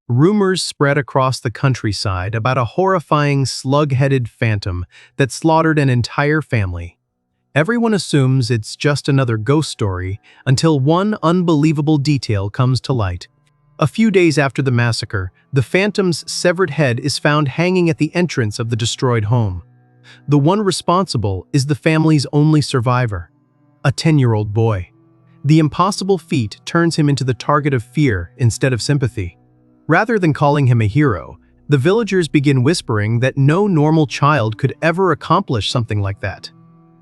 Rumors spread across the countryside about a horrifying slug-headed phantom that slaughtered an entire family. Everyone assumes it's just another ghost story until one unbelievable detail comes to light. A few days after the massacre, the phantom's severed head is found hanging at the entrance of the destroyed home. The one responsible is the family's only survivor, a 10-year-old boy. The impossible feat turns him into the target of fear instead of sympathy. Rather than calling him a hero, the villagers begin whispering that no normal child could ever accomplish something like that.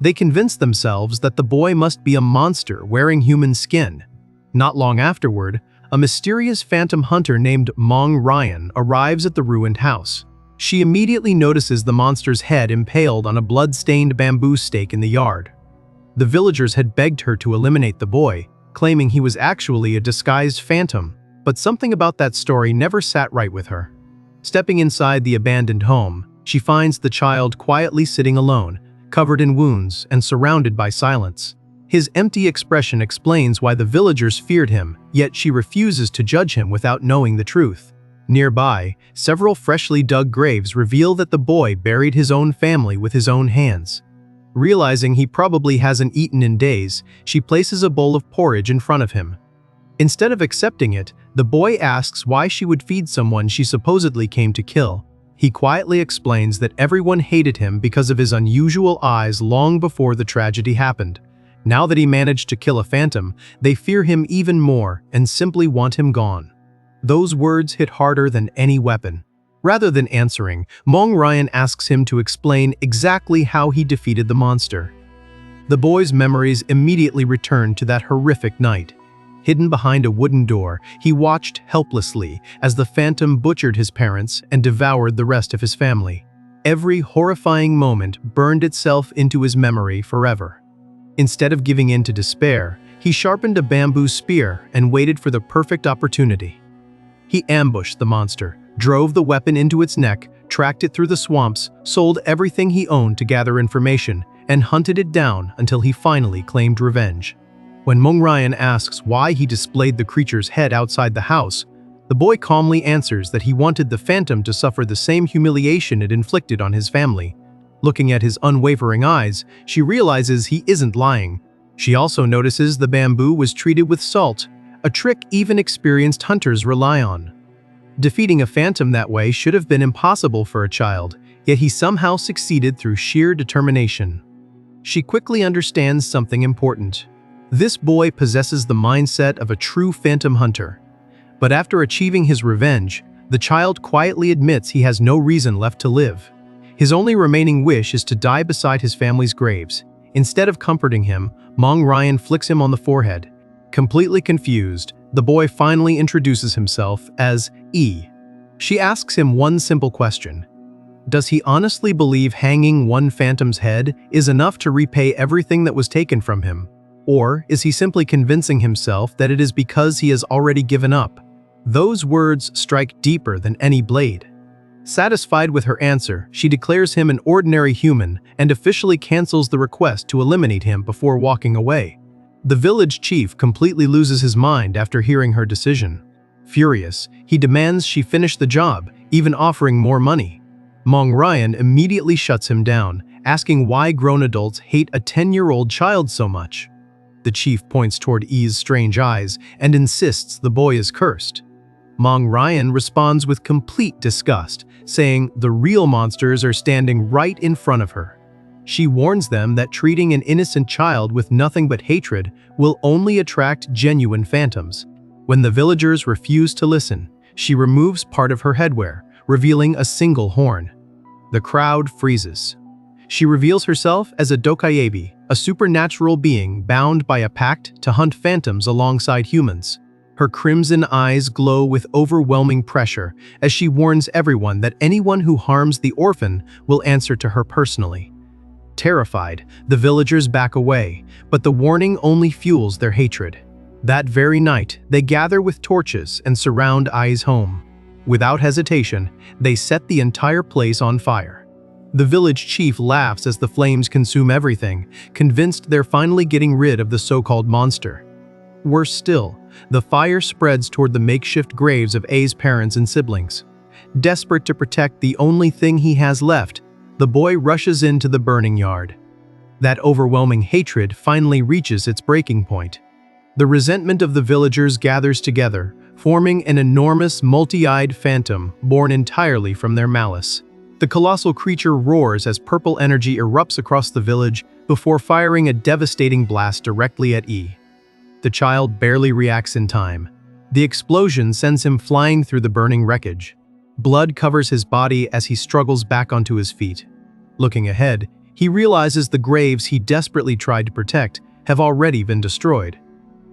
They convince themselves that the boy must be a monster wearing human skin. Not long afterward, a mysterious phantom hunter named Mong Ryan arrives at the ruined house. She immediately notices the monster's head impaled on a blood-stained bamboo stake in the yard. The villagers had begged her to eliminate the boy, claiming he was actually a disguised phantom, but something about that story never sat right with her. Stepping inside the abandoned home, she finds the child quietly sitting alone, covered in wounds and surrounded by silence. His empty expression explains why the villagers feared him, yet she refuses to judge him without knowing the truth. Nearby, several freshly dug graves reveal that the boy buried his own family with his own hands. Realizing he probably hasn't eaten in days, she places a bowl of porridge in front of him. Instead of accepting it, the boy asks why she would feed someone she supposedly came to kill. He quietly explains that everyone hated him because of his unusual eyes long before the tragedy happened. Now that he managed to kill a phantom, they fear him even more and simply want him gone. Those words hit harder than any weapon. Rather than answering, Mong Ryan asks him to explain exactly how he defeated the monster. The boy's memories immediately return to that horrific night. Hidden behind a wooden door, he watched helplessly as the phantom butchered his parents and devoured the rest of his family. Every horrifying moment burned itself into his memory forever. Instead of giving in to despair, he sharpened a bamboo spear and waited for the perfect opportunity. He ambushed the monster, drove the weapon into its neck, tracked it through the swamps, sold everything he owned to gather information, and hunted it down until he finally claimed revenge. When Mong Ryan asks why he displayed the creature's head outside the house, the boy calmly answers that he wanted the phantom to suffer the same humiliation it inflicted on his family. Looking at his unwavering eyes, she realizes he isn't lying. She also notices the bamboo was treated with salt, a trick even experienced hunters rely on. Defeating a phantom that way should have been impossible for a child, yet he somehow succeeded through sheer determination. She quickly understands something important. This boy possesses the mindset of a true phantom hunter. But after achieving his revenge, the child quietly admits he has no reason left to live. His only remaining wish is to die beside his family's graves. Instead of comforting him, Mong Ryan flicks him on the forehead. Completely confused, the boy finally introduces himself as E. She asks him one simple question. Does he honestly believe hanging one phantom's head is enough to repay everything that was taken from him? Or is he simply convincing himself that it is because he has already given up? Those words strike deeper than any blade. Satisfied with her answer, she declares him an ordinary human and officially cancels the request to eliminate him before walking away. The village chief completely loses his mind after hearing her decision. Furious, he demands she finish the job, even offering more money. Mong Ryan immediately shuts him down, asking why grown adults hate a 10-year-old child so much. The chief points toward E's strange eyes and insists the boy is cursed. Mong Ryan responds with complete disgust, saying the real monsters are standing right in front of her. She warns them that treating an innocent child with nothing but hatred will only attract genuine phantoms. When the villagers refuse to listen, she removes part of her headwear, revealing a single horn. The crowd freezes. She reveals herself as a dokayebi, a supernatural being bound by a pact to hunt phantoms alongside humans. Her crimson eyes glow with overwhelming pressure as she warns everyone that anyone who harms the orphan will answer to her personally. Terrified, the villagers back away, but the warning only fuels their hatred. That very night, they gather with torches and surround Ai's home. Without hesitation, they set the entire place on fire. The village chief laughs as the flames consume everything, convinced they're finally getting rid of the so-called monster. Worse still, the fire spreads toward the makeshift graves of A's parents and siblings. Desperate to protect the only thing he has left, the boy rushes into the burning yard. That overwhelming hatred finally reaches its breaking point. The resentment of the villagers gathers together, forming an enormous, multi-eyed phantom born entirely from their malice. The colossal creature roars as purple energy erupts across the village before firing a devastating blast directly at E. The child barely reacts in time. The explosion sends him flying through the burning wreckage. Blood covers his body as he struggles back onto his feet. Looking ahead, he realizes the graves he desperately tried to protect have already been destroyed.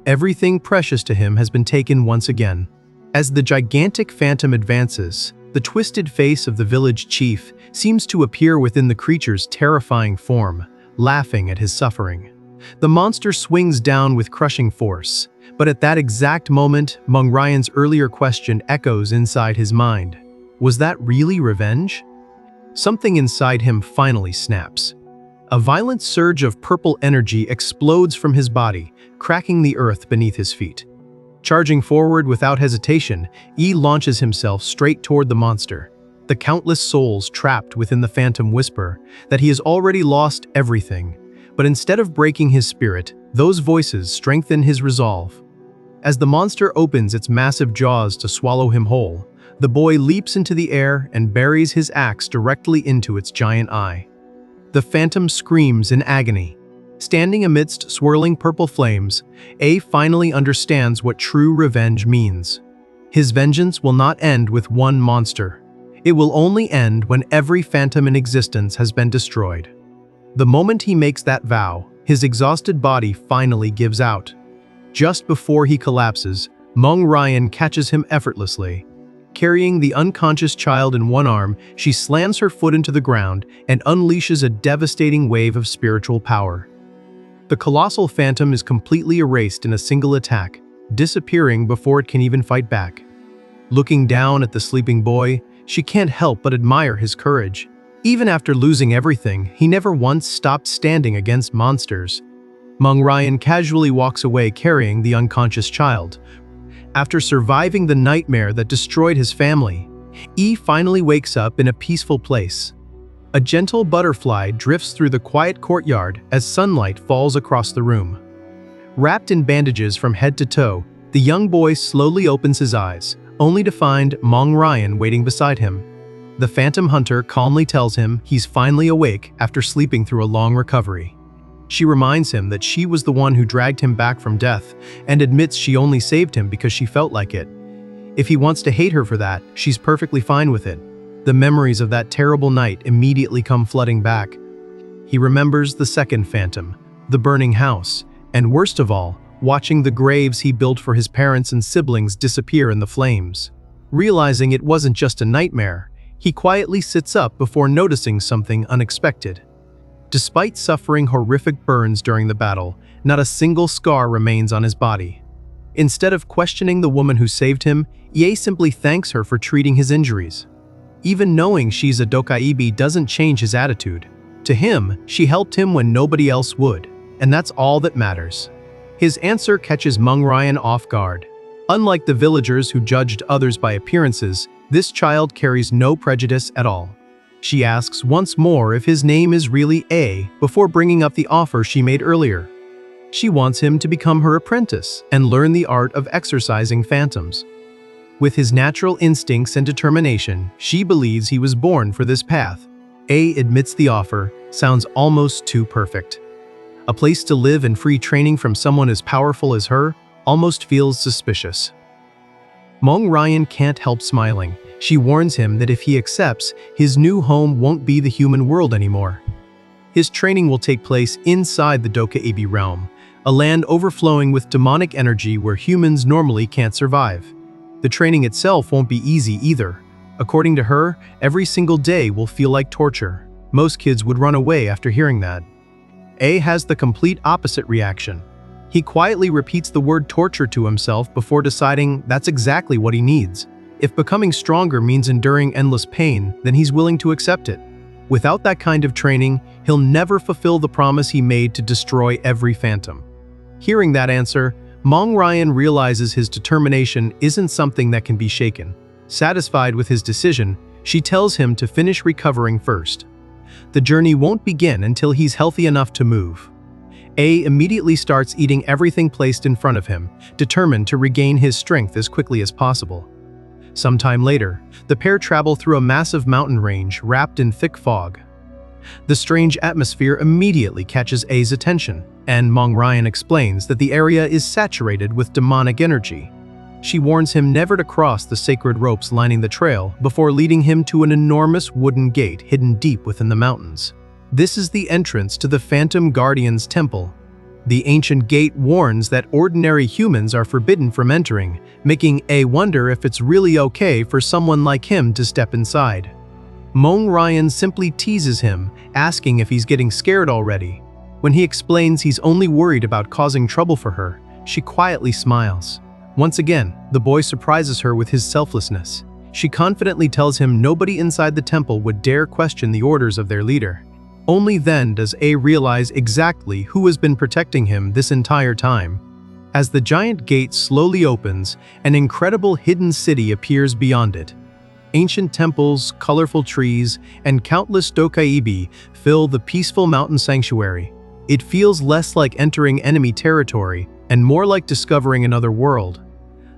Everything precious to him has been taken once again. As the gigantic phantom advances, the twisted face of the village chief seems to appear within the creature's terrifying form, laughing at his suffering. The monster swings down with crushing force, but at that exact moment, Mung Ryan's earlier question echoes inside his mind. Was that really revenge? Something inside him finally snaps. A violent surge of purple energy explodes from his body, cracking the earth beneath his feet. Charging forward without hesitation, E launches himself straight toward the monster. The countless souls trapped within the phantom whisper that he has already lost everything, but instead of breaking his spirit, those voices strengthen his resolve. As the monster opens its massive jaws to swallow him whole, the boy leaps into the air and buries his axe directly into its giant eye. The phantom screams in agony. Standing amidst swirling purple flames, A finally understands what true revenge means. His vengeance will not end with one monster. It will only end when every phantom in existence has been destroyed. The moment he makes that vow, his exhausted body finally gives out. Just before he collapses, Mung Ryan catches him effortlessly. Carrying the unconscious child in one arm, she slams her foot into the ground and unleashes a devastating wave of spiritual power. The colossal phantom is completely erased in a single attack, disappearing before it can even fight back. Looking down at the sleeping boy, she can't help but admire his courage. Even after losing everything, he never once stopped standing against monsters. Mung Ryan casually walks away carrying the unconscious child. After surviving the nightmare that destroyed his family, E finally wakes up in a peaceful place. A gentle butterfly drifts through the quiet courtyard as sunlight falls across the room. Wrapped in bandages from head to toe, the young boy slowly opens his eyes, only to find Mung Ryan waiting beside him. The phantom hunter calmly tells him he's finally awake after sleeping through a long recovery. She reminds him that she was the one who dragged him back from death and admits she only saved him because she felt like it. If he wants to hate her for that, she's perfectly fine with it. The memories of that terrible night immediately come flooding back. He remembers the second phantom, the burning house, and worst of all, watching the graves he built for his parents and siblings disappear in the flames. Realizing it wasn't just a nightmare, he quietly sits up before noticing something unexpected. Despite suffering horrific burns during the battle, not a single scar remains on his body. Instead of questioning the woman who saved him, Ye simply thanks her for treating his injuries. Even knowing she's a dokaibi doesn't change his attitude. To him, she helped him when nobody else would, and that's all that matters. His answer catches Mung Ryan off guard. Unlike the villagers who judged others by appearances, this child carries no prejudice at all. She asks once more if his name is really A before bringing up the offer she made earlier. She wants him to become her apprentice and learn the art of exorcising phantoms. With his natural instincts and determination, she believes he was born for this path. A admits the offer sounds almost too perfect. A place to live and free training from someone as powerful as her almost feels suspicious. Mung Ryan can't help smiling. She warns him that if he accepts, his new home won't be the human world anymore. His training will take place inside the Dokaibi realm, a land overflowing with demonic energy where humans normally can't survive. The training itself won't be easy either. According to her, every single day will feel like torture. Most kids would run away after hearing that. A has the complete opposite reaction. He quietly repeats the word torture to himself before deciding that's exactly what he needs. If becoming stronger means enduring endless pain, then he's willing to accept it. Without that kind of training, he'll never fulfill the promise he made to destroy every phantom. Hearing that answer, Mong Ryan realizes his determination isn't something that can be shaken. Satisfied with his decision, she tells him to finish recovering first. The journey won't begin until he's healthy enough to move. A immediately starts eating everything placed in front of him, determined to regain his strength as quickly as possible. Sometime later, the pair travel through a massive mountain range wrapped in thick fog. The strange atmosphere immediately catches A's attention, and Mong Ryan explains that the area is saturated with demonic energy. She warns him never to cross the sacred ropes lining the trail before leading him to an enormous wooden gate hidden deep within the mountains. This is the entrance to the Phantom Guardian's temple. The ancient gate warns that ordinary humans are forbidden from entering, making A wonder if it's really okay for someone like him to step inside. Mong Ryan simply teases him, asking if he's getting scared already. When he explains he's only worried about causing trouble for her, she quietly smiles. Once again, the boy surprises her with his selflessness. She confidently tells him nobody inside the temple would dare question the orders of their leader. Only then does A realize exactly who has been protecting him this entire time. As the giant gate slowly opens, an incredible hidden city appears beyond it. Ancient temples, colorful trees, and countless dokaibi fill the peaceful mountain sanctuary. It feels less like entering enemy territory and more like discovering another world.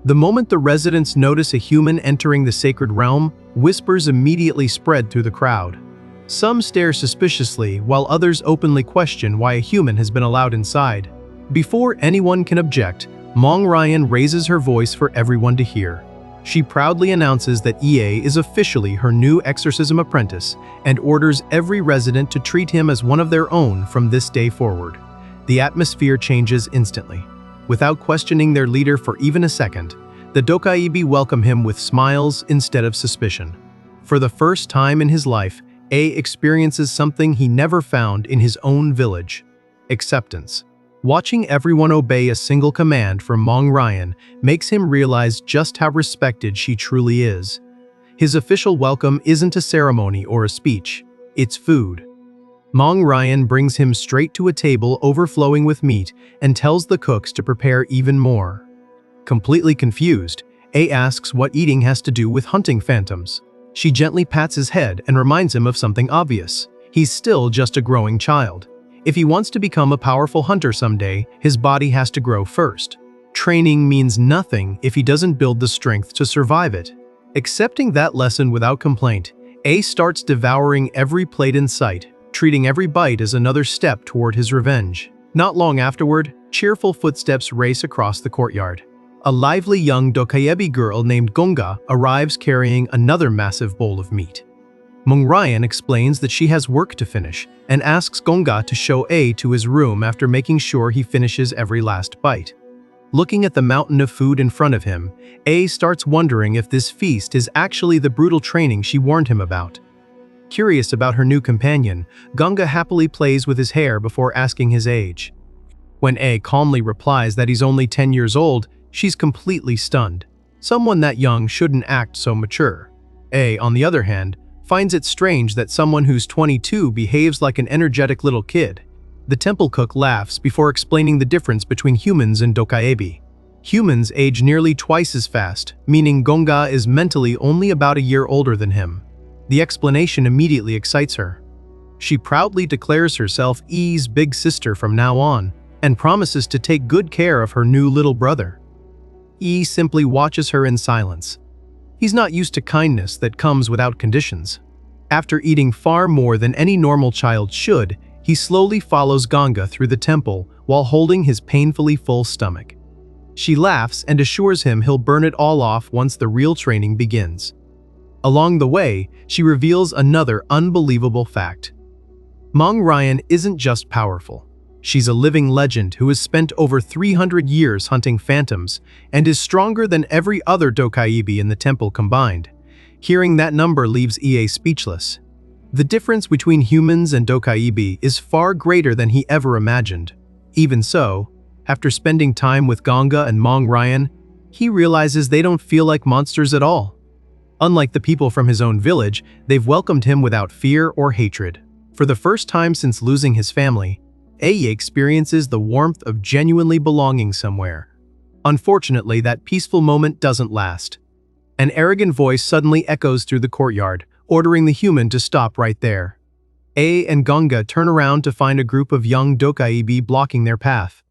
The moment the residents notice a human entering the sacred realm, whispers immediately spread through the crowd. Some stare suspiciously, while others openly question why a human has been allowed inside. Before anyone can object, Mong Ryan raises her voice for everyone to hear. She proudly announces that EA is officially her new exorcism apprentice and orders every resident to treat him as one of their own from this day forward. The atmosphere changes instantly. Without questioning their leader for even a second, the dokaibi welcome him with smiles instead of suspicion. For the first time in his life, A experiences something he never found in his own village: acceptance. Watching everyone obey a single command from Mong Ryan makes him realize just how respected she truly is. His official welcome isn't a ceremony or a speech, it's food. Mong Ryan brings him straight to a table overflowing with meat and tells the cooks to prepare even more. Completely confused, A asks what eating has to do with hunting phantoms. She gently pats his head and reminds him of something obvious: he's still just a growing child. If he wants to become a powerful hunter someday, his body has to grow first. Training means nothing if he doesn't build the strength to survive it. Accepting that lesson without complaint, A starts devouring every plate in sight, treating every bite as another step toward his revenge. Not long afterward, cheerful footsteps race across the courtyard. A lively young dokaibi girl named Gonga arrives carrying another massive bowl of meat. Mong Ryan explains that she has work to finish and asks Gonga to show A to his room after making sure he finishes every last bite. Looking at the mountain of food in front of him, A starts wondering if this feast is actually the brutal training she warned him about. Curious about her new companion, Gonga happily plays with his hair before asking his age. When A calmly replies that he's only 10 years old, she's completely stunned. Someone that young shouldn't act so mature. A, on the other hand, finds it strange that someone who's 22 behaves like an energetic little kid. The temple cook laughs before explaining the difference between humans and dokaibi. Humans age nearly twice as fast, meaning Gonga is mentally only about a year older than him. The explanation immediately excites her. She proudly declares herself E's big sister from now on, and promises to take good care of her new little brother. E simply watches her in silence. He's not used to kindness that comes without conditions. After eating far more than any normal child should, he slowly follows Gonga through the temple while holding his painfully full stomach. She laughs and assures him he'll burn it all off once the real training begins. Along the way, she reveals another unbelievable fact. Mong Ryan isn't just powerful. She's a living legend who has spent over 300 years hunting phantoms and is stronger than every other dokaibi in the temple combined. Hearing that number leaves EA speechless. The difference between humans and dokaibi is far greater than he ever imagined. Even so, after spending time with Gonga and Mong Ryan, he realizes they don't feel like monsters at all. Unlike the people from his own village, they've welcomed him without fear or hatred. For the first time since losing his family, Aye experiences the warmth of genuinely belonging somewhere. Unfortunately, that peaceful moment doesn't last. An arrogant voice suddenly echoes through the courtyard, ordering the human to stop right there. A and Ganga turn around to find a group of young Dokaibi blocking their path.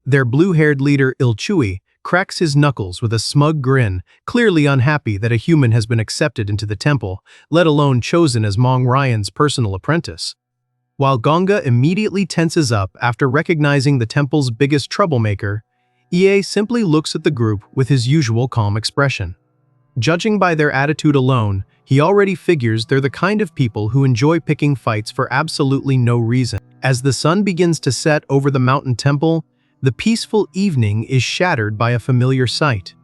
Their blue-haired leader Ilchui cracks his knuckles with a smug grin, clearly unhappy that a human has been accepted into the temple, let alone chosen as Mong Ryan's personal apprentice. While Ganga immediately tenses up after recognizing the temple's biggest troublemaker, Ie simply looks at the group with his usual calm expression. Judging by their attitude alone, he already figures they're the kind of people who enjoy picking fights for absolutely no reason. As the sun begins to set over the mountain temple, the peaceful evening is shattered by a familiar sight.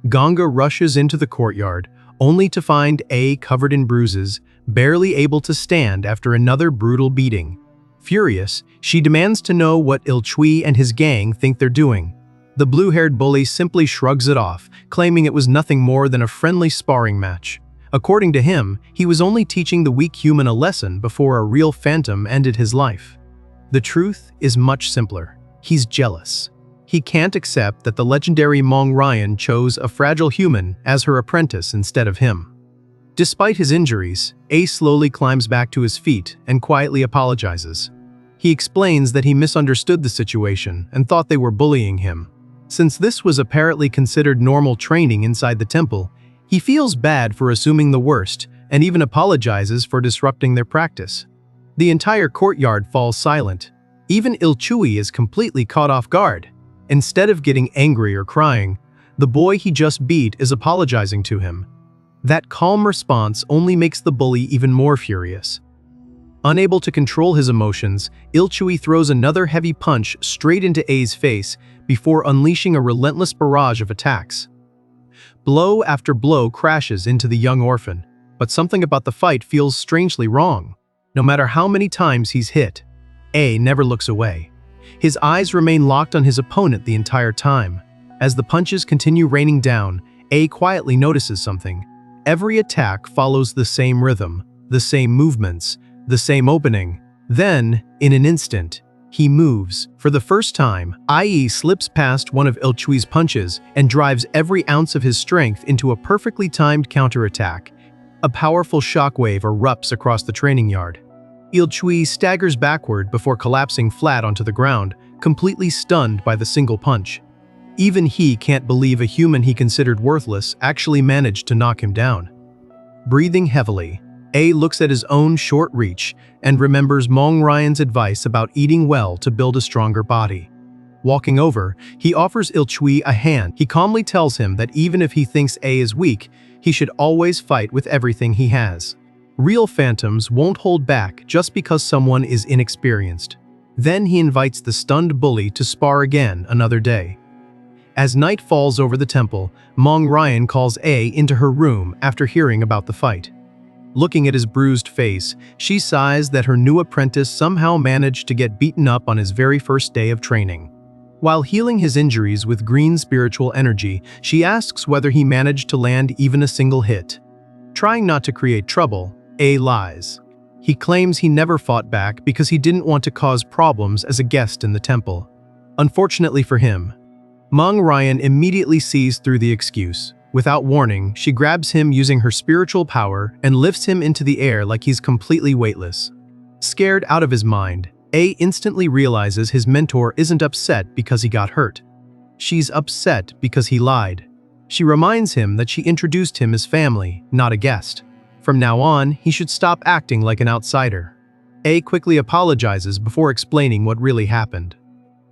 Ganga rushes into the courtyard, only to find A covered in bruises, barely able to stand after another brutal beating. Furious, she demands to know what Ilchui and his gang think they're doing. The blue-haired bully simply shrugs it off, claiming it was nothing more than a friendly sparring match. According to him, he was only teaching the weak human a lesson before a real phantom ended his life. The truth is much simpler. He's jealous. He can't accept that the legendary Mong Ryan chose a fragile human as her apprentice instead of him. Despite his injuries, A slowly climbs back to his feet and quietly apologizes. He explains that he misunderstood the situation and thought they were bullying him. Since this was apparently considered normal training inside the temple, he feels bad for assuming the worst and even apologizes for disrupting their practice. The entire courtyard falls silent. Even Ilchui is completely caught off guard. Instead of getting angry or crying, the boy he just beat is apologizing to him. That calm response only makes the bully even more furious. Unable to control his emotions, Ilchui throws another heavy punch straight into A's face before unleashing a relentless barrage of attacks. Blow after blow crashes into the young orphan, but something about the fight feels strangely wrong. No matter how many times he's hit, A never looks away. His eyes remain locked on his opponent the entire time. As the punches continue raining down, A quietly notices something. Every attack follows the same rhythm, the same movements, the same opening. Then, in an instant, he moves. For the first time, IE slips past one of Ilchui's punches and drives every ounce of his strength into a perfectly timed counterattack. A powerful shockwave erupts across the training yard. Ilchui staggers backward before collapsing flat onto the ground, completely stunned by the single punch. Even he can't believe a human he considered worthless actually managed to knock him down. Breathing heavily, A looks at his own short reach and remembers Mong Ryan's advice about eating well to build a stronger body. Walking over, he offers Ilchui a hand. He calmly tells him that even if he thinks A is weak, he should always fight with everything he has. Real phantoms won't hold back just because someone is inexperienced. Then he invites the stunned bully to spar again another day. As night falls over the temple, Mong Ryan calls A into her room after hearing about the fight. Looking at his bruised face, she sighs that her new apprentice somehow managed to get beaten up on his very first day of training. While healing his injuries with green spiritual energy, she asks whether he managed to land even a single hit. Trying not to create trouble, A lies. He claims he never fought back because he didn't want to cause problems as a guest in the temple. Unfortunately for him, Mong Ryan immediately sees through the excuse. Without warning, she grabs him using her spiritual power and lifts him into the air like he's completely weightless. Scared out of his mind, A instantly realizes his mentor isn't upset because he got hurt. She's upset because he lied. She reminds him that she introduced him as family, not a guest. From now on, he should stop acting like an outsider. A quickly apologizes before explaining what really happened.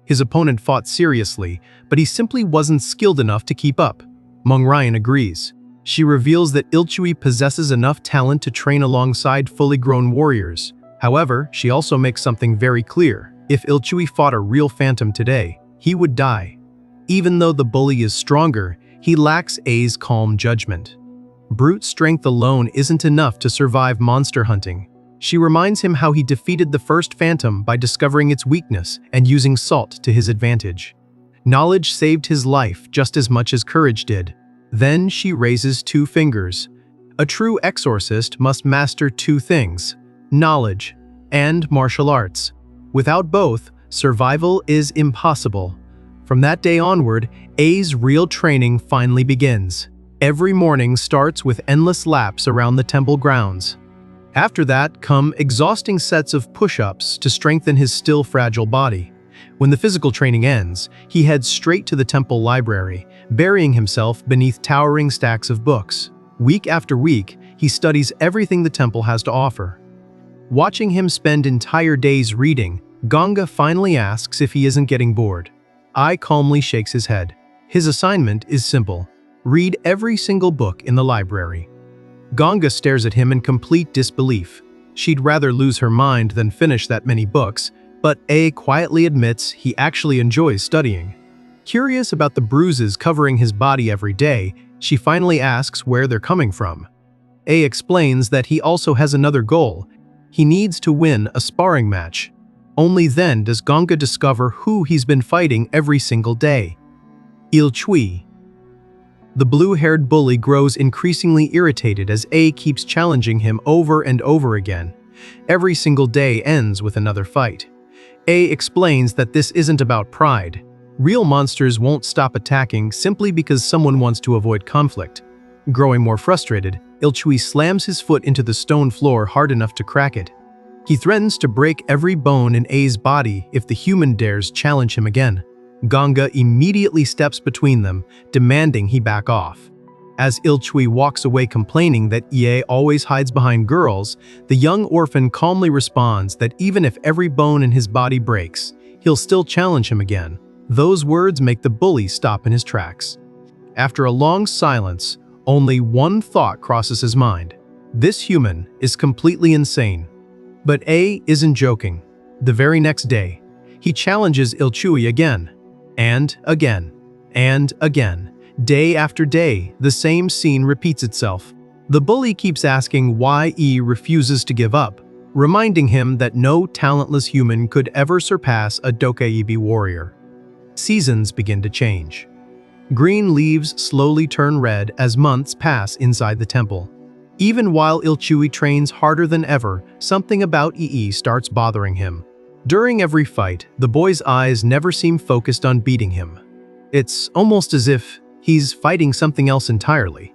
His opponent fought seriously, but he simply wasn't skilled enough to keep up. Mong Ryan agrees. She reveals that Ilchui possesses enough talent to train alongside fully grown warriors. However, she also makes something very clear. If Ilchui fought a real phantom today, he would die. Even though the bully is stronger, he lacks A's calm judgment. Brute strength alone isn't enough to survive monster hunting. She reminds him how he defeated the first phantom by discovering its weakness and using salt to his advantage. Knowledge saved his life just as much as courage did. Then she raises two fingers. A true exorcist must master two things: knowledge and martial arts. Without both, survival is impossible. From that day onward, A's real training finally begins. Every morning starts with endless laps around the temple grounds. After that come exhausting sets of push-ups to strengthen his still fragile body. When the physical training ends, he heads straight to the temple library, burying himself beneath towering stacks of books. Week after week, he studies everything the temple has to offer. Watching him spend entire days reading, Ganga finally asks if he isn't getting bored. Ai calmly shakes his head. His assignment is simple: read every single book in the library. Ganga stares at him in complete disbelief. She'd rather lose her mind than finish that many books, but A quietly admits he actually enjoys studying. Curious about the bruises covering his body every day, she finally asks where they're coming from. A explains that he also has another goal. He needs to win a sparring match. Only then does Ganga discover who he's been fighting every single day. Il Chui. The blue-haired bully grows increasingly irritated as A keeps challenging him over and over again. Every single day ends with another fight. A explains that this isn't about pride. Real monsters won't stop attacking simply because someone wants to avoid conflict. Growing more frustrated, Il Chui slams his foot into the stone floor hard enough to crack it. He threatens to break every bone in A's body if the human dares challenge him again. Ganga immediately steps between them, demanding he back off. As Il Chui walks away complaining that Ye always hides behind girls, the young orphan calmly responds that even if every bone in his body breaks, he'll still challenge him again. Those words make the bully stop in his tracks. After a long silence, only one thought crosses his mind. This human is completely insane. But A isn't joking. The very next day, he challenges Il Chui again, and again, and again. Day after day, the same scene repeats itself. The bully keeps asking why E refuses to give up, reminding him that no talentless human could ever surpass a Dokaibi warrior. Seasons begin to change. Green leaves slowly turn red as months pass inside the temple. Even while Il Chui trains harder than ever, something about EE starts bothering him. During every fight, the boy's eyes never seem focused on beating him. It's almost as if he's fighting something else entirely.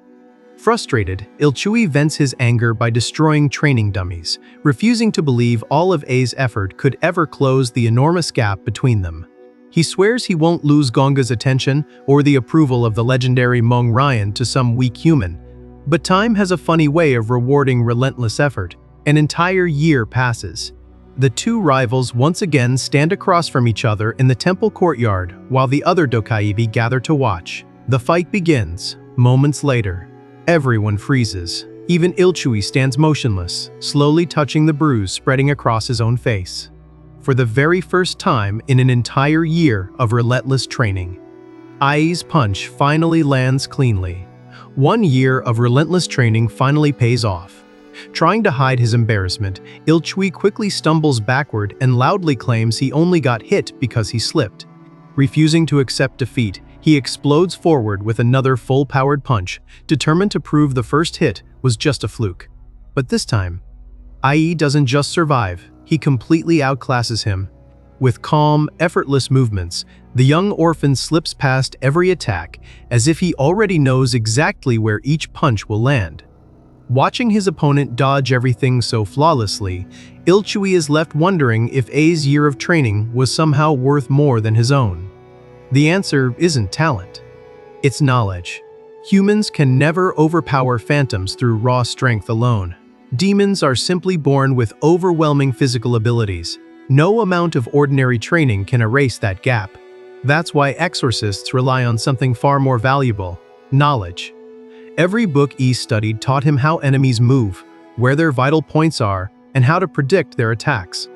Frustrated, Il Chui vents his anger by destroying training dummies, refusing to believe all of A's effort could ever close the enormous gap between them. He swears he won't lose Ganga's attention or the approval of the legendary Meng Ryan to some weak human. But time has a funny way of rewarding relentless effort. An entire year passes. The two rivals once again stand across from each other in the temple courtyard while the other Dokaibi gather to watch. The fight begins. Moments later, everyone freezes. Even Il Chui stands motionless, slowly touching the bruise spreading across his own face. For the very first time in an entire year of relentless training, Ai's punch finally lands cleanly. 1 year of relentless training finally pays off. Trying to hide his embarrassment, Il Chui quickly stumbles backward and loudly claims he only got hit because he slipped. Refusing to accept defeat, he explodes forward with another full-powered punch, determined to prove the first hit was just a fluke. But this time, Ai doesn't just survive, he completely outclasses him. With calm, effortless movements, the young orphan slips past every attack as if he already knows exactly where each punch will land. Watching his opponent dodge everything so flawlessly, Il Chui is left wondering if A's year of training was somehow worth more than his own. The answer isn't talent. It's knowledge. Humans can never overpower phantoms through raw strength alone. Demons are simply born with overwhelming physical abilities. No amount of ordinary training can erase that gap. That's why exorcists rely on something far more valuable: knowledge. Every book E studied taught him how enemies move, where their vital points are, and how to predict their attacks.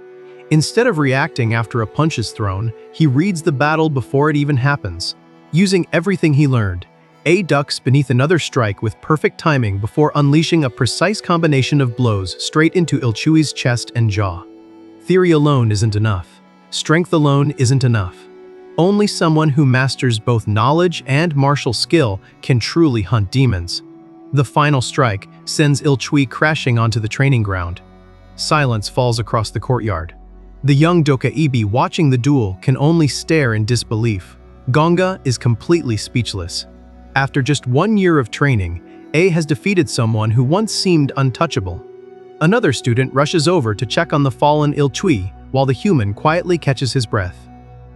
Instead of reacting after a punch is thrown, he reads the battle before it even happens. Using everything he learned, A ducks beneath another strike with perfect timing before unleashing a precise combination of blows straight into Il Chui's chest and jaw. Theory alone isn't enough. Strength alone isn't enough. Only someone who masters both knowledge and martial skill can truly hunt demons. The final strike sends Il Chui crashing onto the training ground. Silence falls across the courtyard. The young Dokaibi watching the duel can only stare in disbelief. Ganga is completely speechless. After just 1 year of training, A has defeated someone who once seemed untouchable. Another student rushes over to check on the fallen Ilchui while the human quietly catches his breath.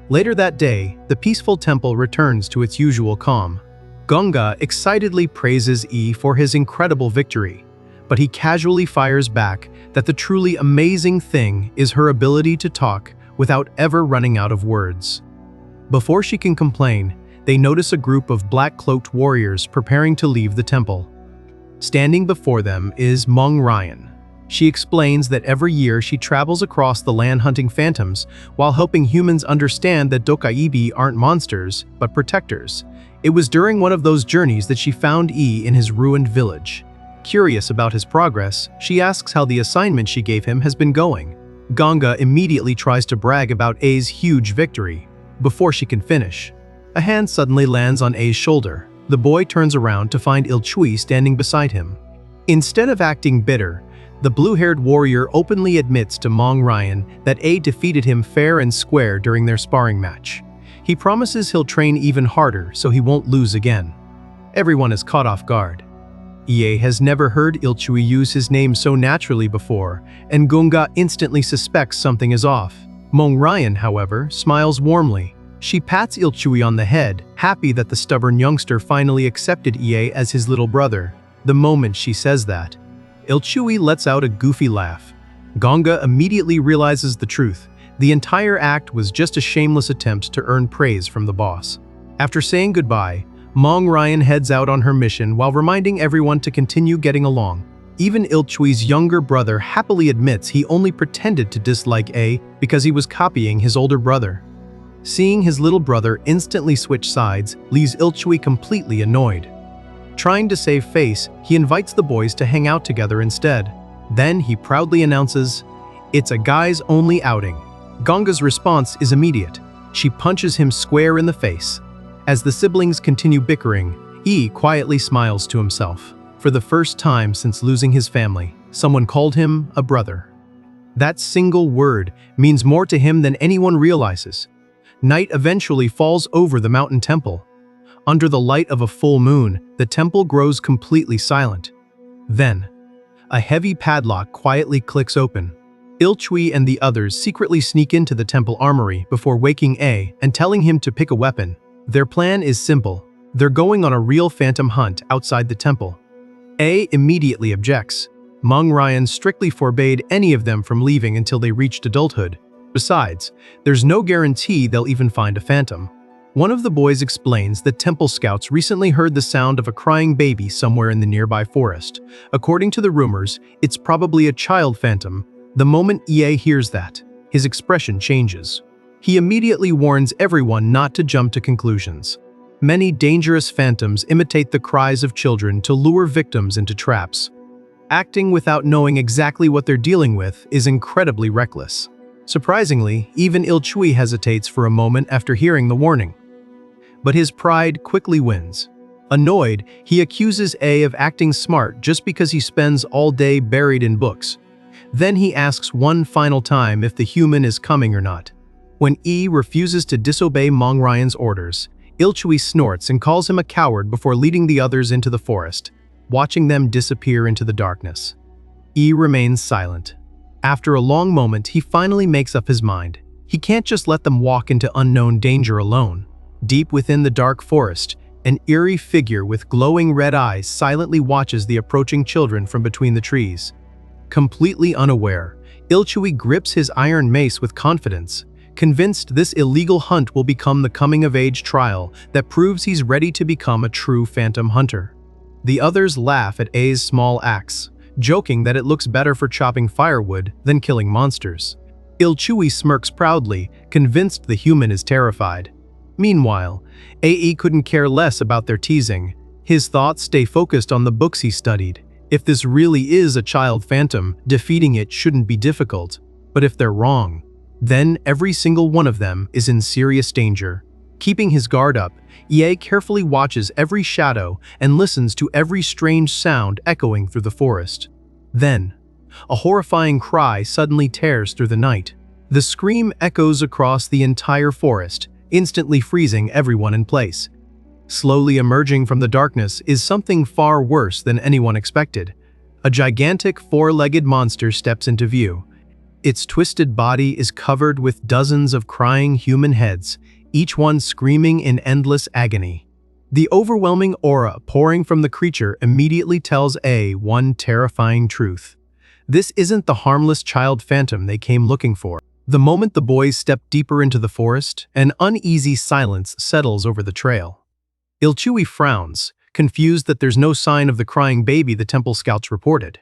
Later that day, the peaceful temple returns to its usual calm. Ganga excitedly praises E for his incredible victory, but he casually fires back that the truly amazing thing is her ability to talk without ever running out of words. Before she can complain, they notice a group of black-cloaked warriors preparing to leave the temple. Standing before them is Mong Ryan. She explains that every year she travels across the land hunting phantoms while helping humans understand that Dokaibi aren't monsters, but protectors. It was during one of those journeys that she found E in his ruined village. Curious about his progress, she asks how the assignment she gave him has been going. Ganga immediately tries to brag about A's huge victory. Before she can finish, a hand suddenly lands on A's shoulder. The boy turns around to find Ilchui standing beside him. Instead of acting bitter, the blue-haired warrior openly admits to Mong Ryan that A defeated him fair and square during their sparring match. He promises he'll train even harder so he won't lose again. Everyone is caught off guard. EA has never heard Ilchui use his name so naturally before, and Ganga instantly suspects something is off. Mong Ryan, however, smiles warmly. She pats Ilchui on the head, happy that the stubborn youngster finally accepted EA as his little brother. The moment she says that, Ilchui lets out a goofy laugh. Ganga immediately realizes the truth. The entire act was just a shameless attempt to earn praise from the boss. After saying goodbye, Mong Ryan heads out on her mission while reminding everyone to continue getting along. Even Ilchui's younger brother happily admits he only pretended to dislike A because he was copying his older brother. Seeing his little brother instantly switch sides leaves Ilchui completely annoyed. Trying to save face, he invites the boys to hang out together instead. Then he proudly announces, "It's a guys-only outing." Ganga's response is immediate. She punches him square in the face. As the siblings continue bickering, E quietly smiles to himself. For the first time since losing his family, someone called him a brother. That single word means more to him than anyone realizes. Night eventually falls over the mountain temple. Under the light of a full moon, the temple grows completely silent. Then, a heavy padlock quietly clicks open. Ilchui and the others secretly sneak into the temple armory before waking A and telling him to pick a weapon. Their plan is simple. They're going on a real phantom hunt outside the temple. A immediately objects. Mong Ryan strictly forbade any of them from leaving until they reached adulthood. Besides, there's no guarantee they'll even find a phantom. One of the boys explains that temple scouts recently heard the sound of a crying baby somewhere in the nearby forest. According to the rumors, it's probably a child phantom. The moment EA hears that, his expression changes. He immediately warns everyone not to jump to conclusions. Many dangerous phantoms imitate the cries of children to lure victims into traps. Acting without knowing exactly what they're dealing with is incredibly reckless. Surprisingly, even Ilchui hesitates for a moment after hearing the warning. But his pride quickly wins. Annoyed, he accuses A of acting smart just because he spends all day buried in books. Then he asks one final time if the human is coming or not. When E refuses to disobey Mong Ryan's orders, Ilchui snorts and calls him a coward before leading the others into the forest, watching them disappear into the darkness. E remains silent. After a long moment, he finally makes up his mind. He can't just let them walk into unknown danger alone. Deep within the dark forest, an eerie figure with glowing red eyes silently watches the approaching children from between the trees. Completely unaware, Ilchui grips his iron mace with confidence, convinced this illegal hunt will become the coming-of-age trial that proves he's ready to become a true phantom hunter. The others laugh at A's small axe, joking that it looks better for chopping firewood than killing monsters. Ilchui smirks proudly, convinced the human is terrified. Meanwhile, AE couldn't care less about their teasing. His thoughts stay focused on the books he studied. If this really is a child phantom, defeating it shouldn't be difficult. But if they're wrong, then every single one of them is in serious danger. Keeping his guard up, EA carefully watches every shadow and listens to every strange sound echoing through the forest. Then, a horrifying cry suddenly tears through the night. The scream echoes across the entire forest, instantly freezing everyone in place. Slowly emerging from the darkness is something far worse than anyone expected. A gigantic four-legged monster steps into view. Its twisted body is covered with dozens of crying human heads, each one screaming in endless agony. The overwhelming aura pouring from the creature immediately tells one terrifying truth. This isn't the harmless child phantom they came looking for. The moment the boys step deeper into the forest, an uneasy silence settles over the trail. Ilchui frowns, confused that there's no sign of the crying baby the temple scouts reported.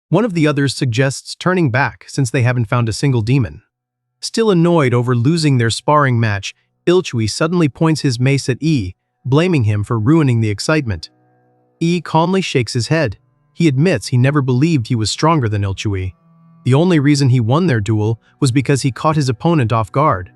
One of the others suggests turning back since they haven't found a single demon. Still annoyed over losing their sparring match, Ilchui suddenly points his mace at blaming him for ruining the excitement. Calmly shakes his head. He admits he never believed he was stronger than Ilchui. The only reason he won their duel was because he caught his opponent off guard.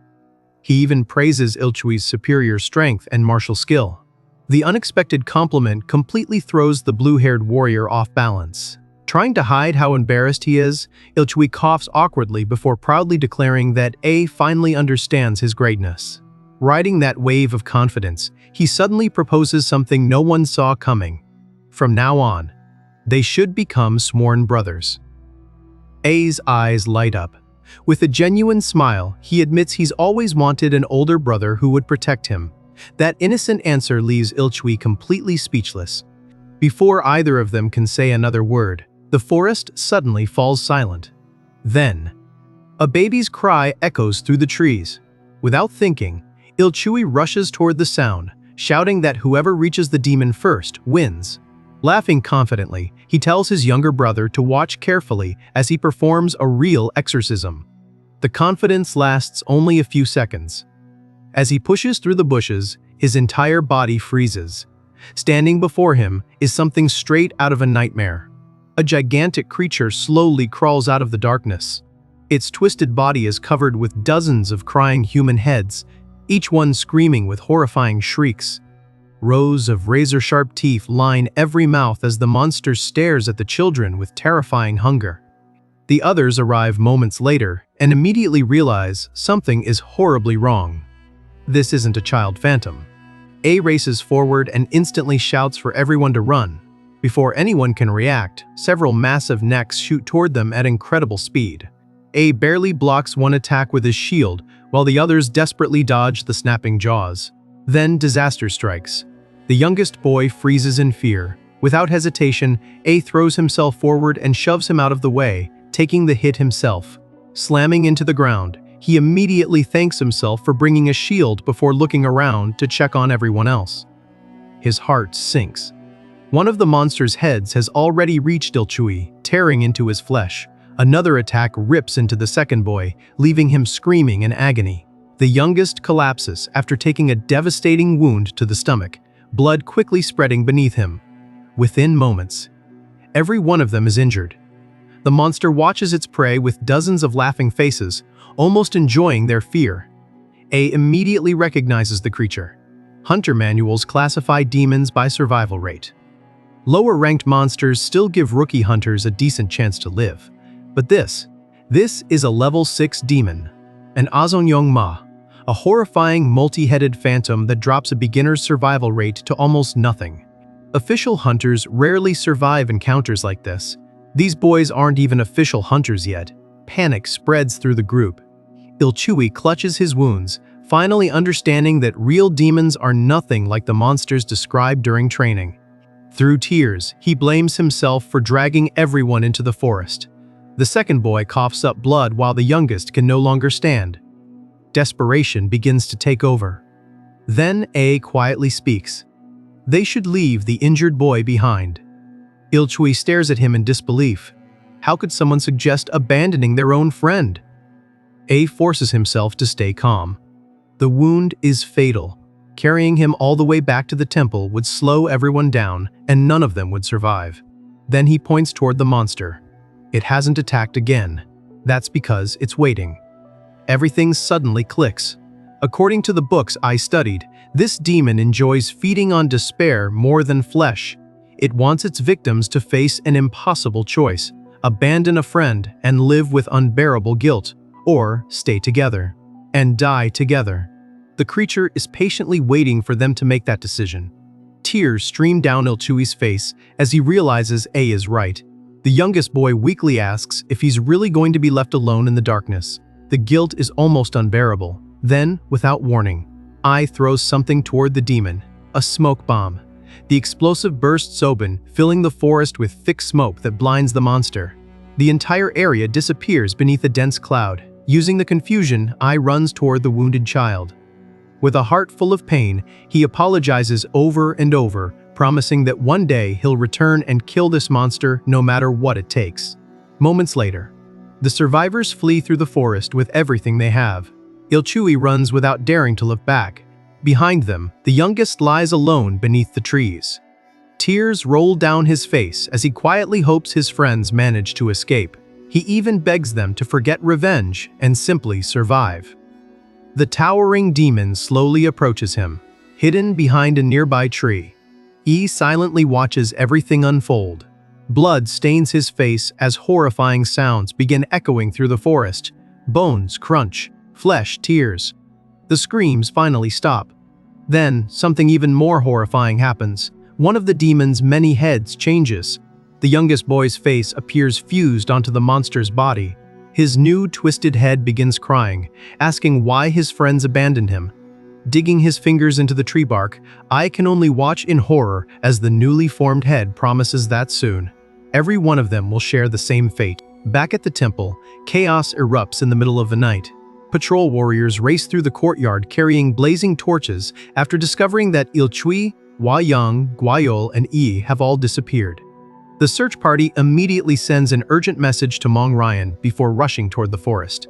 He even praises Ilchui's superior strength and martial skill. The unexpected compliment completely throws the blue-haired warrior off balance. Trying to hide how embarrassed he is, Ilchui coughs awkwardly before proudly declaring that finally understands his greatness. Riding that wave of confidence, he suddenly proposes something no one saw coming. From now on, they should become sworn brothers. A's eyes light up. With a genuine smile, he admits he's always wanted an older brother who would protect him. That innocent answer leaves Ilchui completely speechless. Before either of them can say another word, the forest suddenly falls silent. Then, a baby's cry echoes through the trees. Without thinking, Ilchui rushes toward the sound, shouting that whoever reaches the demon first wins. Laughing confidently, he tells his younger brother to watch carefully as he performs a real exorcism. The confidence lasts only a few seconds. As he pushes through the bushes, his entire body freezes. Standing before him is something straight out of a nightmare. A gigantic creature slowly crawls out of the darkness. Its twisted body is covered with dozens of crying human heads, each one screaming with horrifying shrieks. Rows of razor-sharp teeth line every mouth as the monster stares at the children with terrifying hunger. The others arrive moments later and immediately realize something is horribly wrong. This isn't a child phantom. Races forward and instantly shouts for everyone to run. Before anyone can react, several massive necks shoot toward them at incredible speed. Barely blocks one attack with his shield, while the others desperately dodge the snapping jaws. Then disaster strikes. The youngest boy freezes in fear. Without hesitation, throws himself forward and shoves him out of the way, taking the hit himself. Slamming into the ground, he immediately thanks himself for bringing a shield before looking around to check on everyone else. His heart sinks. One of the monster's heads has already reached Ilchui, tearing into his flesh. Another attack rips into the second boy, leaving him screaming in agony. The youngest collapses after taking a devastating wound to the stomach, blood quickly spreading beneath him. Within moments, every one of them is injured. The monster watches its prey with dozens of laughing faces, almost enjoying their fear. Immediately recognizes the creature. Hunter manuals classify demons by survival rate. Lower-ranked monsters still give rookie hunters a decent chance to live. But this is a level 6 demon, an Azonyong Ma, a horrifying multi-headed phantom that drops a beginner's survival rate to almost nothing. Official hunters rarely survive encounters like this. These boys aren't even official hunters yet. Panic spreads through the group. Ilchui clutches his wounds, finally understanding that real demons are nothing like the monsters described during training. Through tears, he blames himself for dragging everyone into the forest. The second boy coughs up blood while the youngest can no longer stand. Desperation begins to take over. Then quietly speaks. They should leave the injured boy behind. Ilchui stares at him in disbelief. How could someone suggest abandoning their own friend? Forces himself to stay calm. The wound is fatal. Carrying him all the way back to the temple would slow everyone down, and none of them would survive. Then he points toward the monster. It hasn't attacked again. That's because it's waiting. Everything suddenly clicks. According to the books I studied, this demon enjoys feeding on despair more than flesh. It wants its victims to face an impossible choice: abandon a friend and live with unbearable guilt, or stay together and die together. The creature is patiently waiting for them to make that decision. Tears stream down Ilchui's face as he realizes A is right. The youngest boy weakly asks if he's really going to be left alone in the darkness. The guilt is almost unbearable. Then, without warning, I throws something toward the demon, a smoke bomb. The explosive bursts open, filling the forest with thick smoke that blinds the monster. The entire area disappears beneath a dense cloud. Using the confusion, I runs toward the wounded child. With a heart full of pain, he apologizes over and over, promising that one day he'll return and kill this monster no matter what it takes. Moments later, the survivors flee through the forest with everything they have. Ilchui runs without daring to look back. Behind them, the youngest lies alone beneath the trees. Tears roll down his face as he quietly hopes his friends manage to escape. He even begs them to forget revenge and simply survive. The towering demon slowly approaches him, hidden behind a nearby tree. He silently watches everything unfold. Blood stains his face as horrifying sounds begin echoing through the forest. Bones crunch, flesh tears. The screams finally stop. Then, something even more horrifying happens. One of the demon's many heads changes. The youngest boy's face appears fused onto the monster's body. His new twisted head begins crying, asking why his friends abandoned him. Digging his fingers into the tree bark, I can only watch in horror as the newly formed head promises that soon, every one of them will share the same fate. Back at the temple, chaos erupts in the middle of the night. Patrol warriors race through the courtyard carrying blazing torches after discovering that Ilchui, Huayang, Guayol, and Yi have all disappeared. The search party immediately sends an urgent message to Mong Ryan before rushing toward the forest.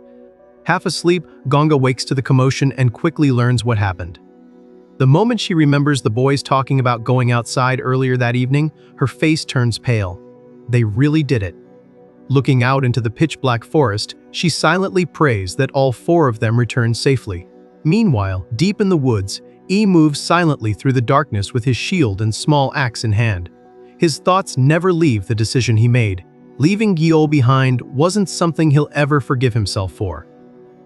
Half asleep, Gonga wakes to the commotion and quickly learns what happened. The moment she remembers the boys talking about going outside earlier that evening, her face turns pale. They really did it. Looking out into the pitch-black forest, she silently prays that all four of them return safely. Meanwhile, deep in the woods, Yi moves silently through the darkness with his shield and small axe in hand. His thoughts never leave the decision he made. Leaving Guiol behind wasn't something he'll ever forgive himself for.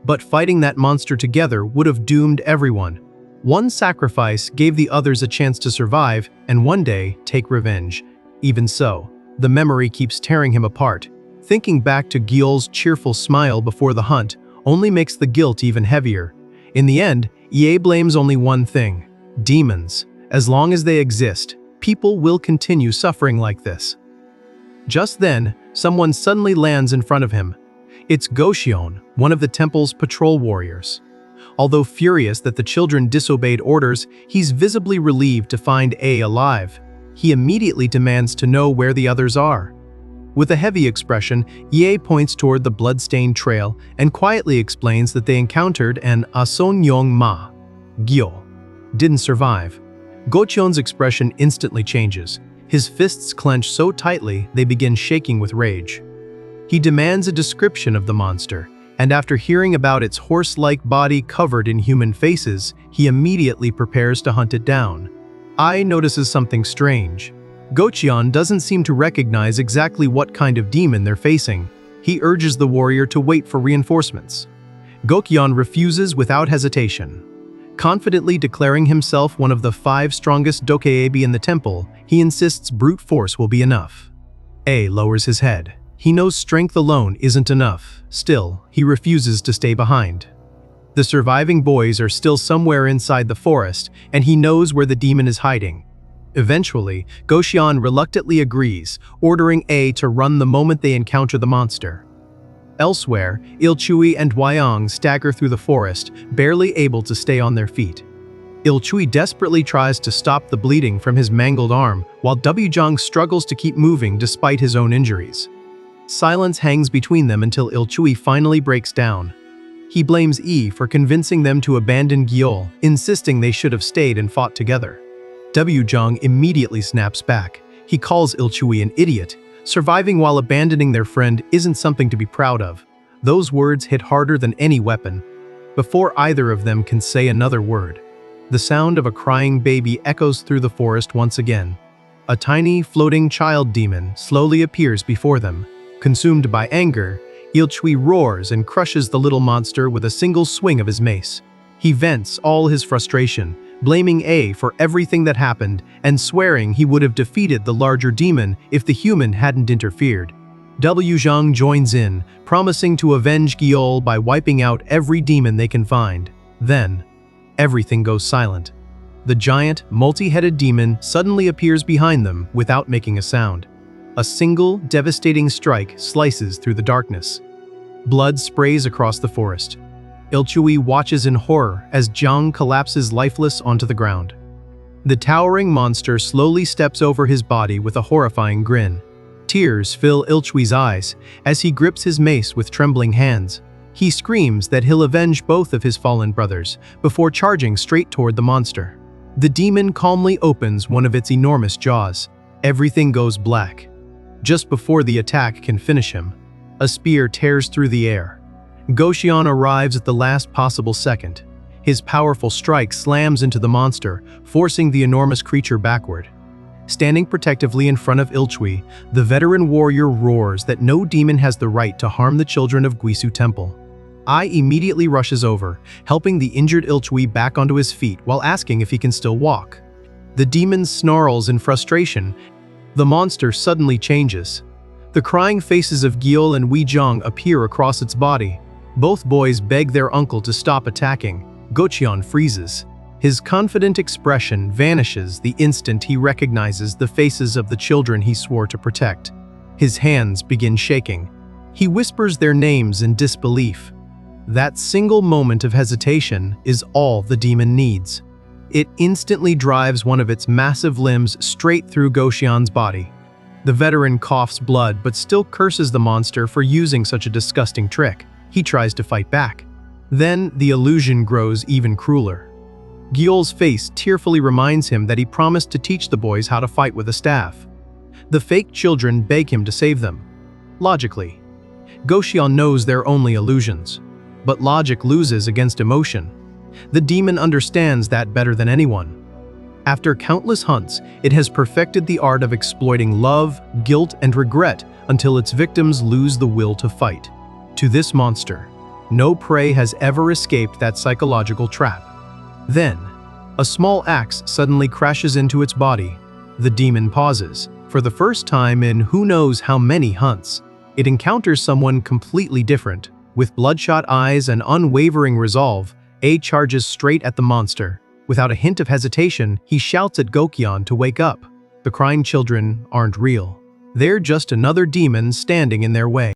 But fighting that monster together would have doomed everyone. One sacrifice gave the others a chance to survive and one day take revenge. Even so, the memory keeps tearing him apart. Thinking back to Guiol's cheerful smile before the hunt only makes the guilt even heavier. In the end, Ye blames only one thing: demons. As long as they exist, people will continue suffering like this. Just then, someone suddenly lands in front of him. It's Goxion, one of the temple's patrol warriors. Although furious that the children disobeyed orders, he's visibly relieved to find A alive. He immediately demands to know where the others are. With a heavy expression, Ye points toward the blood-stained trail and quietly explains that they encountered an Asonyong Ma. Gyo didn't survive. Gochion's expression instantly changes. His fists clench so tightly they begin shaking with rage. He demands a description of the monster, and after hearing about its horse-like body covered in human faces, he immediately prepares to hunt it down. Ai notices something strange. Gochion doesn't seem to recognize exactly what kind of demon they're facing. He urges the warrior to wait for reinforcements. Gochion refuses without hesitation. Confidently declaring himself one of the 5 strongest Dokeebi in the temple, he insists brute force will be enough. A lowers his head. He knows strength alone isn't enough. Still, he refuses to stay behind. The surviving boys are still somewhere inside the forest, and he knows where the demon is hiding. Eventually, Goxion reluctantly agrees, ordering A to run the moment they encounter the monster. Elsewhere, Ilchui and Huayang stagger through the forest, barely able to stay on their feet. Ilchui desperately tries to stop the bleeding from his mangled arm, while Wjang struggles to keep moving despite his own injuries. Silence hangs between them until Ilchui finally breaks down. He blames Yi for convincing them to abandon Guiol, insisting they should have stayed and fought together. Wjang immediately snaps back. He calls Ilchui an idiot. Surviving while abandoning their friend isn't something to be proud of. Those words hit harder than any weapon. Before either of them can say another word, the sound of a crying baby echoes through the forest once again. A tiny, floating child demon slowly appears before them. Consumed by anger, Ilchui roars and crushes the little monster with a single swing of his mace. He vents all his frustration, blaming A for everything that happened and swearing he would have defeated the larger demon if the human hadn't interfered. W. Zhang joins in, promising to avenge Gyol by wiping out every demon they can find. Then, everything goes silent. The giant, multi-headed demon suddenly appears behind them without making a sound. A single, devastating strike slices through the darkness. Blood sprays across the forest. Ilchui watches in horror as Zhang collapses lifeless onto the ground. The towering monster slowly steps over his body with a horrifying grin. Tears fill Ilchui's eyes as he grips his mace with trembling hands. He screams that he'll avenge both of his fallen brothers before charging straight toward the monster. The demon calmly opens one of its enormous jaws. Everything goes black. Just before the attack can finish him, a spear tears through the air. Goxian arrives at the last possible second. His powerful strike slams into the monster, forcing the enormous creature backward. Standing protectively in front of Ilchui, the veteran warrior roars that no demon has the right to harm the children of Guisu Temple. Ai immediately rushes over, helping the injured Ilchui back onto his feet while asking if he can still walk. The demon snarls in frustration. The monster suddenly changes. The crying faces of Gyol and Weizhang appear across its body. Both boys beg their uncle to stop attacking. Goxian freezes. His confident expression vanishes the instant he recognizes the faces of the children he swore to protect. His hands begin shaking. He whispers their names in disbelief. That single moment of hesitation is all the demon needs. It instantly drives one of its massive limbs straight through Goxian's body. The veteran coughs blood but still curses the monster for using such a disgusting trick. He tries to fight back. Then the illusion grows even crueler. Gyol's face tearfully reminds him that he promised to teach the boys how to fight with a staff. The fake children beg him to save them. Logically, Goxian knows they're only illusions. But logic loses against emotion. The demon understands that better than anyone. After countless hunts, it has perfected the art of exploiting love, guilt, and regret until its victims lose the will to fight. To this monster, no prey has ever escaped that psychological trap. Then, a small axe suddenly crashes into its body. The demon pauses. For the first time in who knows how many hunts, it encounters someone completely different. With bloodshot eyes and unwavering resolve, A charges straight at the monster. Without a hint of hesitation, he shouts at Goxian to wake up. The crying children aren't real. They're just another demon standing in their way.